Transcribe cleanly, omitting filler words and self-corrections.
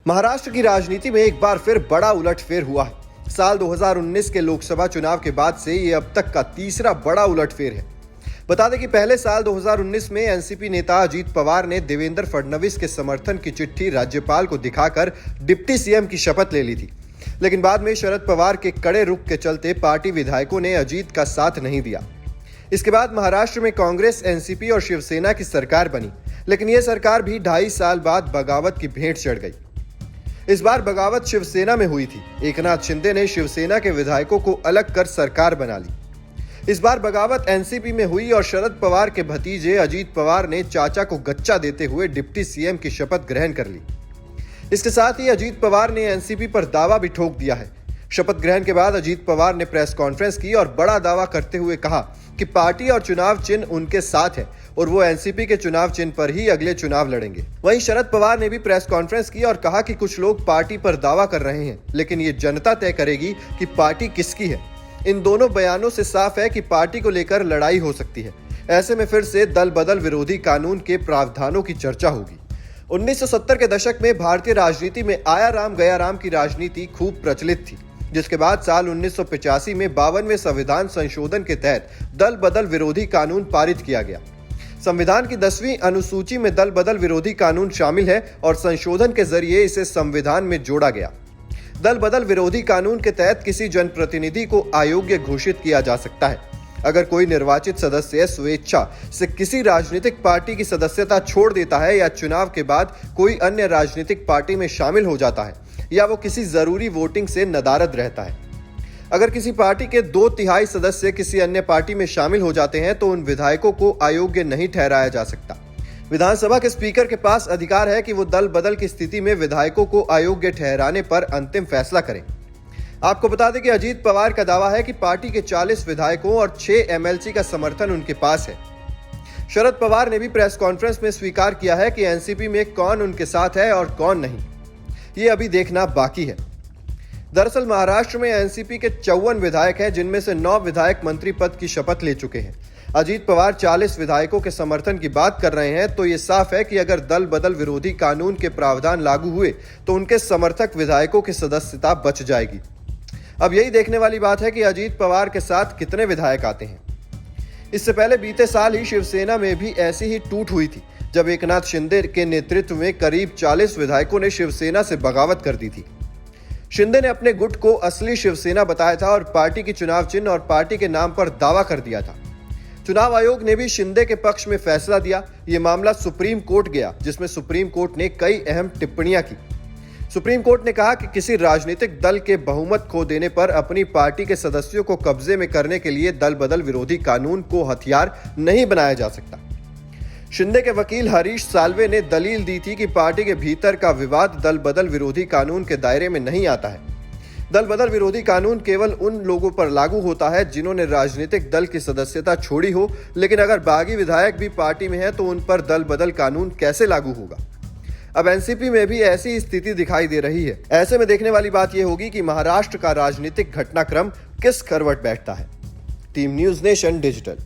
महाराष्ट्र की राजनीति में एक बार फिर बड़ा उलटफेर हुआ है। साल 2019 के लोकसभा चुनाव के बाद से ये अब तक का तीसरा बड़ा उलटफेर है। बता दें कि पहले साल 2019 में एनसीपी नेता अजीत पवार ने देवेंद्र फडणवीस के समर्थन की चिट्ठी राज्यपाल को दिखाकर डिप्टी सीएम की शपथ ले ली थी, लेकिन बाद में शरद पवार के कड़े रुख के चलते पार्टी विधायकों ने अजीत का साथ नहीं दिया। इसके बाद महाराष्ट्र में कांग्रेस, एनसीपी और शिवसेना की सरकार बनी, लेकिन यह सरकार भी 2.5 साल बाद बगावत की भेंट चढ़ गई। इस बार बगावत शिवसेना में हुई थी। एकनाथ शिंदे ने शिवसेना के विधायकों को अलग कर सरकार बना ली। इस बार बगावत एनसीपी में हुई और शरद पवार के भतीजे अजीत पवार ने चाचा को गच्चा देते हुए डिप्टी सीएम की शपथ ग्रहण कर ली। इसके साथ ही अजीत पवार ने एनसीपी पर दावा भी ठोक दिया है। शपथ ग्रहण के बाद अजीत पवार ने प्रेस कॉन्फ्रेंस की और बड़ा दावा करते हुए कहा कि पार्टी और चुनाव चिन्ह उनके साथ है और वो एनसीपी के चुनाव चिन्ह पर ही अगले चुनाव लड़ेंगे। वहीं शरद पवार ने भी प्रेस कॉन्फ्रेंस की और कहा कि कुछ लोग पार्टी पर दावा कर रहे हैं, लेकिन ये जनता तय करेगी कि पार्टी किसकी है। इन दोनों बयानों से साफ है कि पार्टी को लेकर लड़ाई हो सकती है। ऐसे में फिर से दल बदल विरोधी कानून के प्रावधानों की चर्चा होगी। 1970 के दशक में भारतीय राजनीति में आया राम गया राम की राजनीति खूब प्रचलित थी, जिसके बाद साल 1985 में 52वें संविधान संशोधन के तहत दल बदल विरोधी कानून पारित किया गया। संविधान की 10वीं अनुसूची में दल बदल विरोधी कानून शामिल है और संशोधन के जरिए इसे संविधान में जोड़ा गया। दल बदल विरोधी कानून के तहत किसी जनप्रतिनिधि को अयोग्य घोषित किया जा सकता है अगर कोई निर्वाचित सदस्य स्वेच्छा से किसी राजनीतिक पार्टी की सदस्यता छोड़ देता है या चुनाव के बाद कोई अन्य राजनीतिक पार्टी में शामिल हो जाता है या वो किसी जरूरी वोटिंग से नदारद रहता है। अगर किसी पार्टी के 2/3 सदस्य किसी अन्य पार्टी में शामिल हो जाते हैं तो उन विधायकों को अयोग्य नहीं ठहराया जा सकता। विधानसभा के स्पीकर के पास अधिकार है कि वो दल बदल की स्थिति में विधायकों को अयोग्य ठहराने पर अंतिम फैसला करें। आपको बता दें कि अजीत पवार का दावा है कि पार्टी के 40 विधायकों और 6 एमएलसी का समर्थन उनके पास है। शरद पवार ने भी प्रेस कॉन्फ्रेंस में स्वीकार किया है कि एनसीपी में कौन उनके साथ है और कौन नहीं, ये अभी देखना बाकी है। दरअसल महाराष्ट्र में एनसीपी के 54 विधायक हैं, जिनमें से 9 विधायक मंत्री पद की शपथ ले चुके हैं। अजीत पवार 40 विधायकों के समर्थन की बात कर रहे हैं, तो ये साफ है कि अगर दल बदल विरोधी कानून के प्रावधान लागू हुए तो उनके समर्थक विधायकों की सदस्यता बच जाएगी। अब यही देखने वाली बात है कि अजीत पवार के साथ कितने विधायक आते हैं। इससे पहले बीते साल ही शिवसेना में भी ऐसी ही टूट हुई थी, जब एकनाथ शिंदे के नेतृत्व में करीब 40 विधायकों ने शिवसेना से बगावत कर दी थी। शिंदे ने अपने गुट को असली शिवसेना बताया था और पार्टी की चुनाव चिन्ह और पार्टी के नाम पर दावा कर दिया था। चुनाव आयोग ने भी शिंदे के पक्ष में फैसला दिया। ये मामला सुप्रीम कोर्ट गया, जिसमें सुप्रीम कोर्ट ने कई अहम टिप्पणियां की। सुप्रीम कोर्ट ने कहा कि किसी राजनीतिक दल के बहुमत खो देने पर अपनी पार्टी के सदस्यों को कब्जे में करने के लिए दल बदल विरोधी कानून को हथियार नहीं बनाया जा सकता। शिंदे के वकील हरीश साल्वे ने दलील दी थी कि पार्टी के भीतर का विवाद दल बदल विरोधी कानून के दायरे में नहीं आता है। दल बदल विरोधी कानून केवल उन लोगों पर लागू होता है जिन्होंने राजनीतिक दल की सदस्यता छोड़ी हो, लेकिन अगर बागी विधायक भी पार्टी में है तो उन पर दल बदल कानून कैसे लागू होगा। अब एनसीपी में भी ऐसी स्थिति दिखाई दे रही है। ऐसे में देखने वाली बात यह होगी कि महाराष्ट्र का राजनीतिक घटनाक्रम किस करवट बैठता है। Team news nation digital.